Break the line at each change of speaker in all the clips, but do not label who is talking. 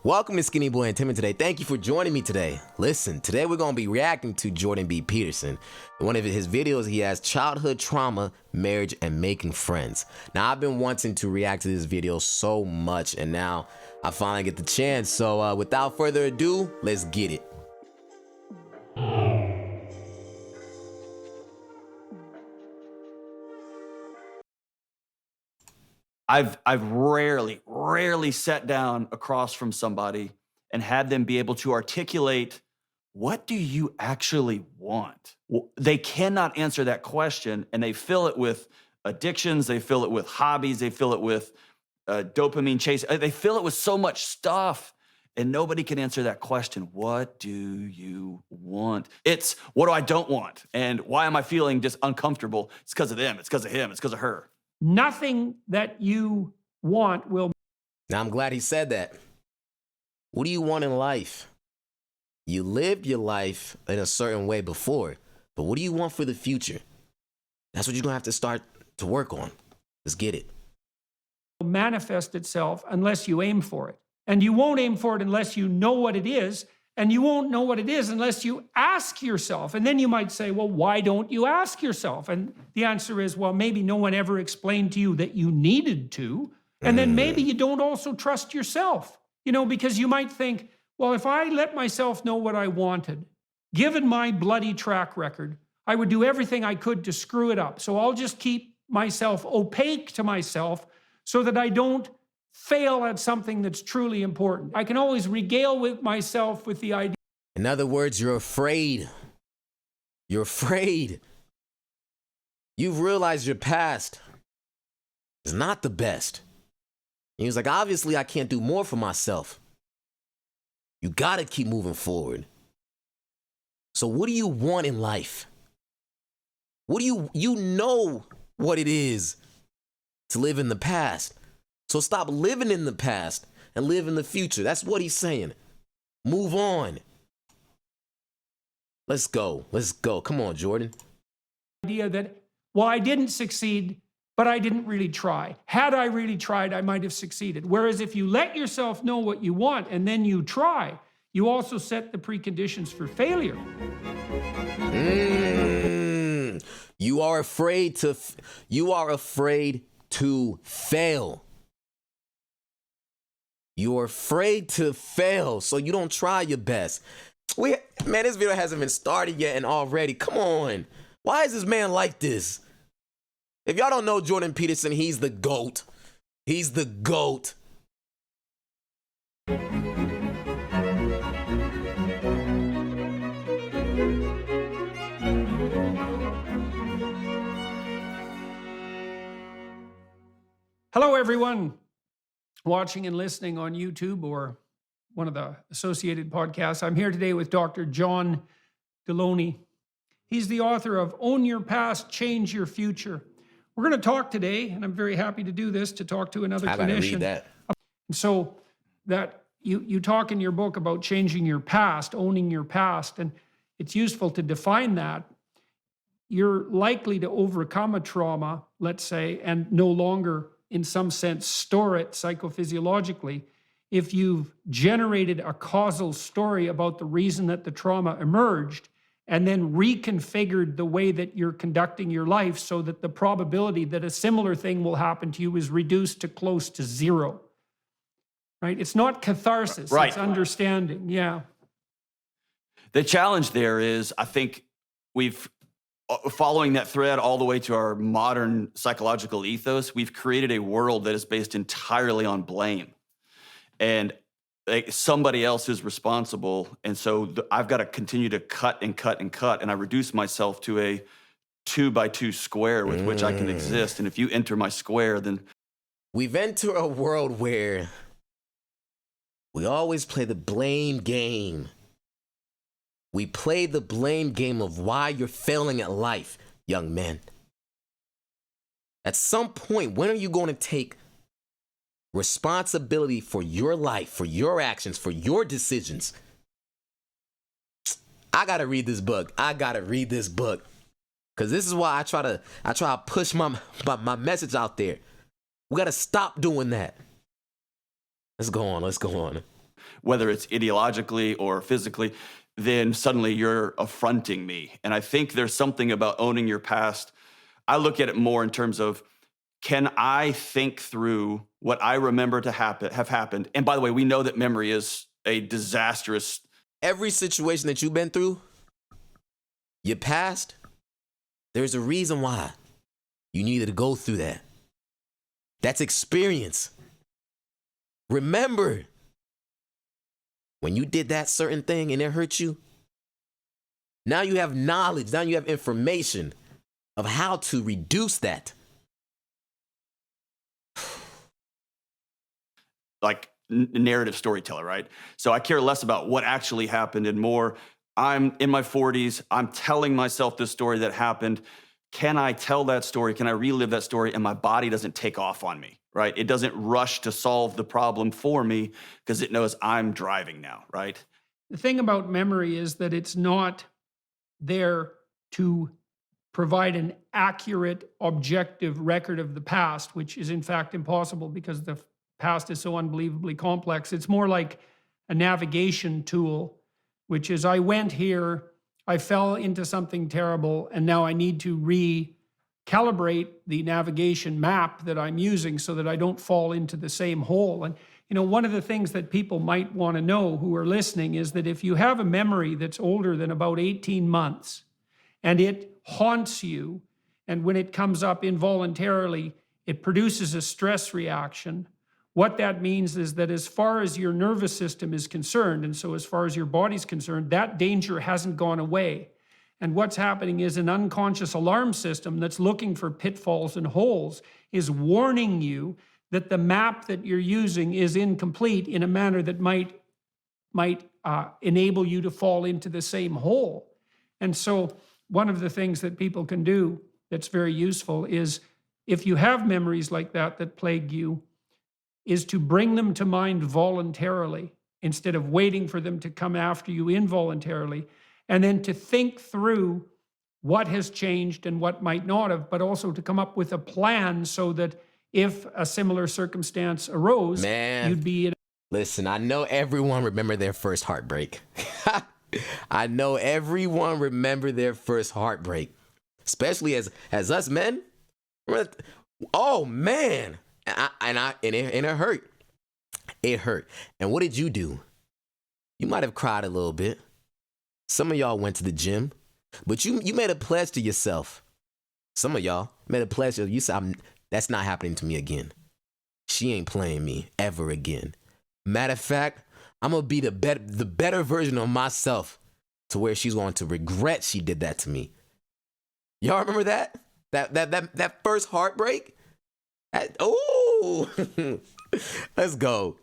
Welcome to SkinnyBoy-Entertainment today. Thank you for joining me today. Listen, today we're going to be reacting to Jordan B. Peterson. In one of his videos, he has childhood trauma, marriage, and making friends. Now, I've been wanting to react to this video so much, and now I finally get the chance. So without further ado, let's get it.
I've rarely sat down across from somebody and had them be able to articulate, what do you actually want? Well, they cannot answer that question, and they fill it with addictions, they fill it with hobbies, they fill it with dopamine chase, they fill it with so much stuff, and nobody can answer that question. What do you want? It's, what do I don't want? And why am I feeling just uncomfortable? It's because of them, it's because of him, it's because of her.
Nothing that you want will.
Now, I'm glad he said that. What do you want in life? You lived your life in a certain way before, but what do you want for the future? That's what you're going to have to start to work on. Let's get it.
Manifest itself unless you aim for it. And you won't aim for it unless you know what it is. And you won't know what it is unless you ask yourself. And then you might say, well, why don't you ask yourself? And the answer is, well, maybe no one ever explained to you that you needed to. And then maybe you don't also trust yourself, you know, because you might think, well, if I let myself know what I wanted, given my bloody track record, I would do everything I could to screw it up. So I'll just keep myself opaque to myself so that I don't fail at something that's truly important. I can always regale with myself with the idea.
In other words, you're afraid. You're afraid. You've realized your past is not the best. And he was like, obviously, I can't do more for myself. You gotta keep moving forward. So what do you want in life? What do you know what it is to live in the past. So stop living in the past and live in the future. That's what he's saying. Move on. Let's go. Let's go. Come on, Jordan.
Idea that, well, I didn't succeed, but I didn't really try. Had I really tried, I might have succeeded. Whereas if you let yourself know what you want and then you try, you also set the preconditions for failure.
You are afraid to fail. You're afraid to fail, so you don't try your best. Man, this video hasn't even started yet and already. Come on. Why is this man like this? If y'all don't know Jordan Peterson, he's the GOAT. He's the GOAT.
Hello, everyone watching and listening on YouTube or one of the associated podcasts. I'm here today with Dr. John Deloney. He's the author of Own Your Past, Change Your Future. We're going to talk today, and I'm very happy to do this, to talk to another clinician. I gotta read that. So that you talk in your book about changing your past, owning your past, and it's useful to define that. You're likely to overcome a trauma, let's say, and no longer, in some sense, store it psychophysiologically if you've generated a causal story about the reason that the trauma emerged and then reconfigured the way that you're conducting your life so that the probability that a similar thing will happen to you is reduced to close to zero. Right? It's not catharsis, right. It's understanding, yeah.
The challenge there is, I think we've, following that thread all the way to our modern psychological ethos, we've created a world that is based entirely on blame. And somebody else is responsible. And so I've got to continue to cut and cut and cut. And I reduce myself to a 2x2 square with which I can exist. And if you enter my square, then...
We've entered a world where we always play the blame game. We play the blame game of why you're failing at life, young man. At some point, when are you going to take responsibility for your life, for your actions, for your decisions? I gotta read this book. I gotta read this book. Because this is why I try to push my message out there. We gotta stop doing that. Let's go on.
whether it's ideologically or physically, then suddenly you're affronting me. And I think there's something about owning your past. I look at it more in terms of, can I think through what I remember to have happened? And by the way, we know that memory is a disastrous.
Every situation that you've been through, your past, there's a reason why you needed to go through that. That's experience. Remember, when you did that certain thing and it hurt you, now you have knowledge, now you have information of how to reduce that.
Like narrative storyteller, right? So I care less about what actually happened and more, I'm in my 40s, I'm telling myself this story that happened. Can I tell that story? Can I relive that story? And my body doesn't take off on me, right? It doesn't rush to solve the problem for me because it knows I'm driving now, right?
The thing about memory is that it's not there to provide an accurate, objective record of the past, which is in fact impossible because the past is so unbelievably complex. It's more like a navigation tool, which is I went here, I fell into something terrible, and now I need to recalibrate the navigation map that I'm using so that I don't fall into the same hole. And you know, one of the things that people might want to know who are listening is that if you have a memory that's older than about 18 months and it haunts you, and when it comes up involuntarily, it produces a stress reaction. What that means is that as far as your nervous system is concerned, and so as far as your body's concerned, that danger hasn't gone away. And what's happening is an unconscious alarm system that's looking for pitfalls and holes is warning you that the map that you're using is incomplete in a manner that might enable you to fall into the same hole. And so one of the things that people can do that's very useful is if you have memories like that that plague you, is to bring them to mind voluntarily instead of waiting for them to come after you involuntarily, and then to think through what has changed and what might not have, but also to come up with a plan so that if a similar circumstance arose, you'd be in.
Listen, I know everyone remember their first heartbreak. I know everyone remember their first heartbreak, especially as us men. Oh man. And it hurt. It hurt. And what did you do? You might have cried a little bit. Some of y'all went to the gym, but you made a pledge to yourself. Some of y'all made a pledge to you said, that's not happening to me again. She ain't playing me ever again. Matter of fact, I'm gonna be the better version of myself to where she's going to regret she did that to me. Y'all remember that? That first heartbreak? Oh, let's go.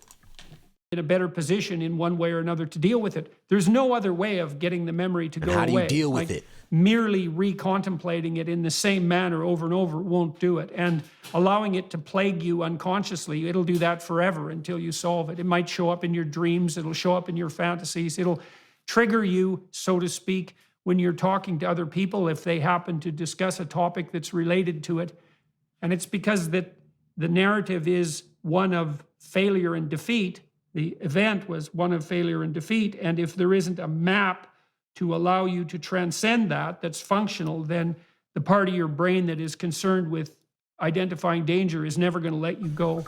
In a better position in one way or another to deal with it. There's no other way of getting the memory to go away.
How do you deal with it?
Merely recontemplating it in the same manner over and over won't do it. And allowing it to plague you unconsciously, it'll do that forever until you solve it. It might show up in your dreams. It'll show up in your fantasies. It'll trigger you, so to speak, when you're talking to other people if they happen to discuss a topic that's related to it. And it's because that the narrative is one of failure and defeat. The event was one of failure and defeat. And if there isn't a map to allow you to transcend that, that's functional, then the part of your brain that is concerned with identifying danger is never going to let you go.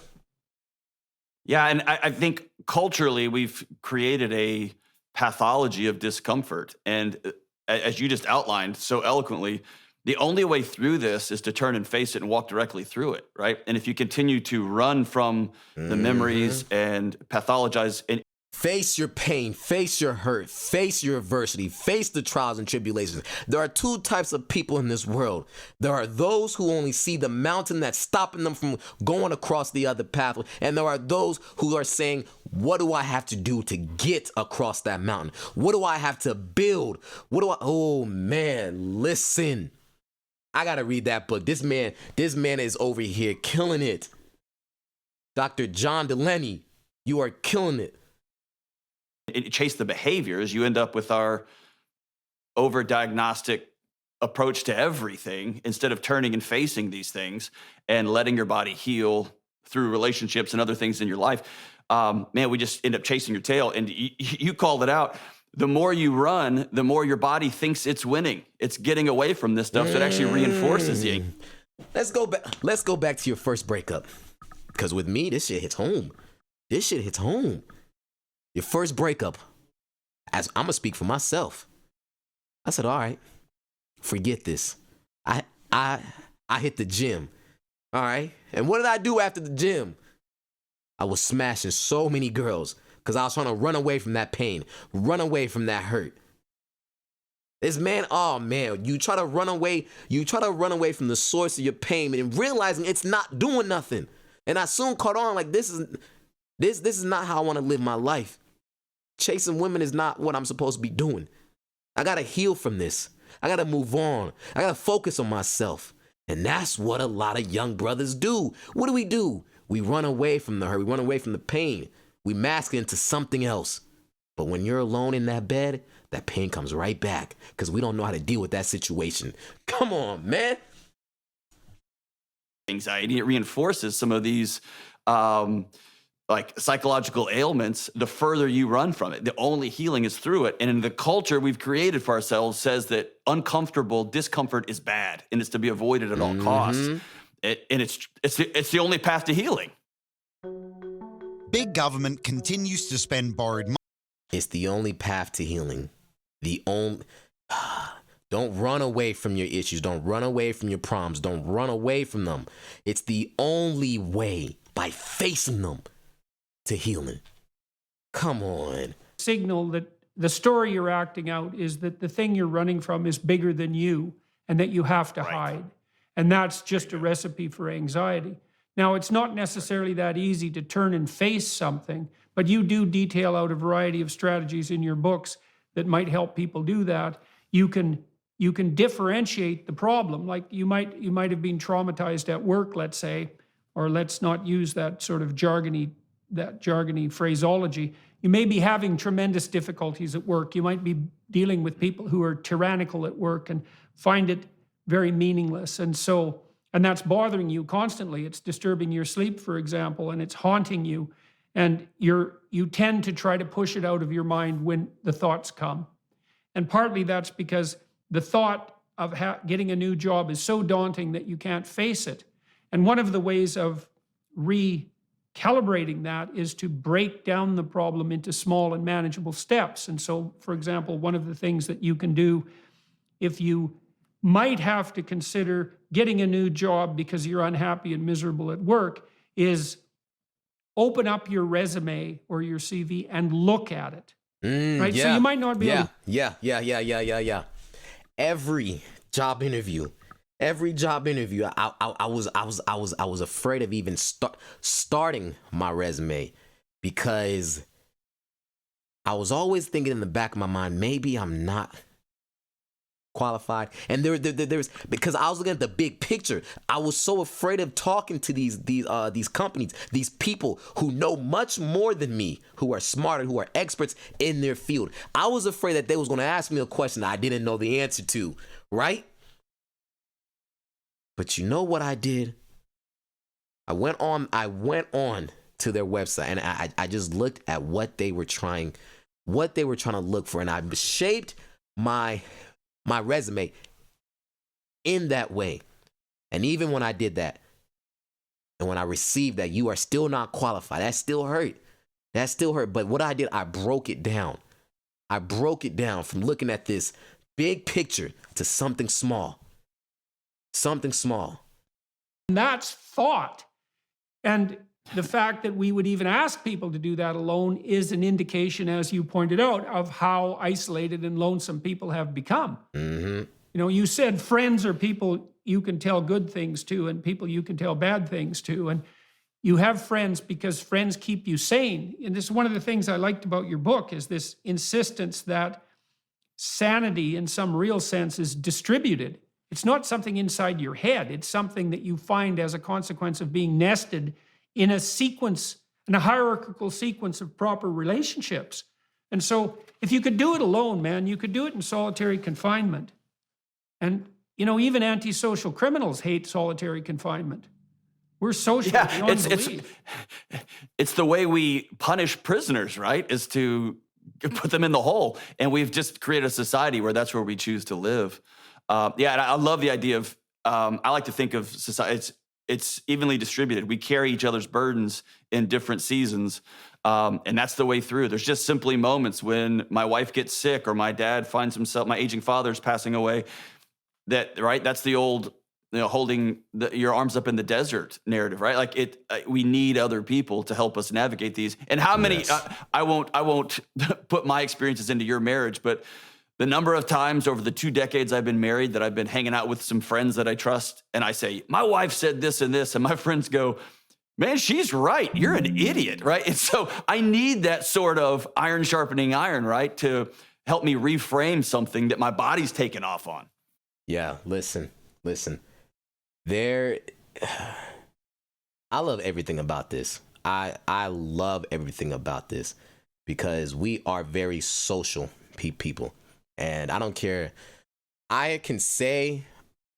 Yeah, and I think culturally we've created a pathology of discomfort. And as you just outlined so eloquently, the only way through this is to turn and face it and walk directly through it, right? And if you continue to run from the memories and pathologize and
face your pain, face your hurt, face your adversity, face the trials and tribulations. There are two types of people in this world. There are those who only see the mountain that's stopping them from going across the other pathway. And there are those who are saying, what do I have to do to get across that mountain? What do I have to build? Oh man, listen. I gotta read that book. This man is over here killing it. Dr. John Delaney, you are killing it.
Chase the behaviors, you end up with our over-diagnostic approach to everything instead of turning and facing these things and letting your body heal through relationships and other things in your life. man, we just end up chasing your tail. And you called it out. The more you run, the more your body thinks it's winning. It's getting away from this stuff, so it actually reinforces you.
Let's go back to your first breakup. Because with me, this shit hits home. Your first breakup. As I'm gonna speak for myself. I said, all right, forget this. I hit the gym. All right. And what did I do after the gym? I was smashing so many girls because I was trying to run away from that pain, run away from that hurt. This man, oh man, you try to run away from the source of your pain and realizing it's not doing nothing. And I soon caught on like this is not how I want to live my life. Chasing women is not what I'm supposed to be doing. I gotta heal from this. I gotta move on. I gotta focus on myself. And that's what a lot of young brothers do. What do? We run away from the hurt. We run away from the pain. We mask it into something else. But when you're alone in that bed, that pain comes right back because we don't know how to deal with that situation. Come on, man.
Anxiety, it reinforces some of these like psychological ailments the further you run from it. The only healing is through it. And in the culture we've created for ourselves says that uncomfortable discomfort is bad and it's to be avoided at all costs. It's the only path to healing.
Big government continues to spend borrowed money.
It's the only path to healing. Don't run away from your issues. Don't run away from your problems. Don't run away from them. It's the only way, by facing them, to healing. Come on.
Signal that the story you're acting out is that the thing you're running from is bigger than you and that you have to hide. And that's just a recipe for anxiety. Now, it's not necessarily that easy to turn and face something, but you do detail out a variety of strategies in your books that might help people do that. You can differentiate the problem. Like you might have been traumatized at work, let's say, or let's not use that sort of jargony phraseology. You may be having tremendous difficulties at work. You might be dealing with people who are tyrannical at work and find it very meaningless. And that's bothering you constantly. It's disturbing your sleep, for example, and it's haunting you. And you tend to try to push it out of your mind when the thoughts come. And partly that's because the thought of getting a new job is so daunting that you can't face it. And one of the ways of recalibrating that is to break down the problem into small and manageable steps. And so, for example, one of the things that you can do if you might have to consider getting a new job because you're unhappy and miserable at work is open up your resume or your CV and look at it. Right?
Yeah,
so you might not be able to...
Yeah. Every job interview, I was afraid of even starting my resume because I was always thinking in the back of my mind, maybe I'm not qualified. And there's because I was looking at the big picture. I was so afraid of talking to these companies, these people who know much more than me, who are smarter, who are experts in their field. I was afraid that they was going to ask me a question I didn't know the answer to, right? But you know what I did? I went on to their website and I just looked at what they were trying to look for, and I shaped my resume in that way. And even when I did that, and when I received that you are still not qualified, that still hurt. But what I did, I broke it down. From looking at this big picture to something small.
And that's thought. And the fact that we would even ask people to do that alone is an indication, as you pointed out, of how isolated and lonesome people have become.
Mm-hmm.
You know, you said friends are people you can tell good things to and people you can tell bad things to. And you have friends because friends keep you sane. And this is one of the things I liked about your book is this insistence that sanity in some real sense is distributed. It's not something inside your head. It's something that you find as a consequence of being nested in a sequence, in a hierarchical sequence of proper relationships. And so if you could do it alone, man, you could do it in solitary confinement. And, you know, even antisocial criminals hate solitary confinement. We're social
Yeah,
beyond belief.
it's the way we punish prisoners, right? Is to put them in the hole, and we've just created a society where that's where we choose to live. Yeah, and I love the idea of. I like to think of society. It's evenly distributed. We carry each other's burdens in different seasons, and that's the way through. There's just simply moments when my wife gets sick or my dad finds himself, my aging father's passing away. That's the old, holding your arms up in the desert narrative, right? Like we need other people to help us navigate these. And how many?
Yes.
I won't put my experiences into your marriage, but the number of times over the 2 decades I've been married that I've been hanging out with some friends that I trust, and I say, my wife said this and this, and my friends go, man, she's right. You're an idiot, right? And so I need that sort of iron sharpening iron, right, to help me reframe something that my body's taken off on.
Yeah, listen. There, I love everything about this. I love everything about this because we are very social people. And I don't care. I can say,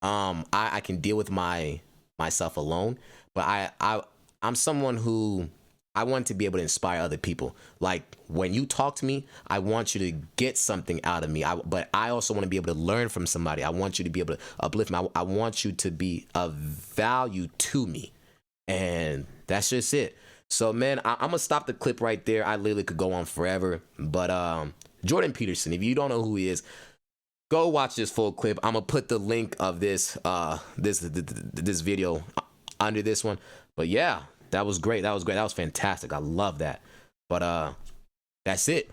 I can deal with myself alone, but I'm someone who I want to be able to inspire other people. Like when you talk to me, I want you to get something out of me. But I also want to be able to learn from somebody. I want you to be able to uplift me. I want you to be of value to me, and that's just it. So man, I'm gonna stop the clip right there. I literally could go on forever, but Jordan Peterson, if you don't know who he is, go watch this full clip. I'm gonna put the link of this video under this one. But yeah, that was great. That was fantastic. I love that. But that's it.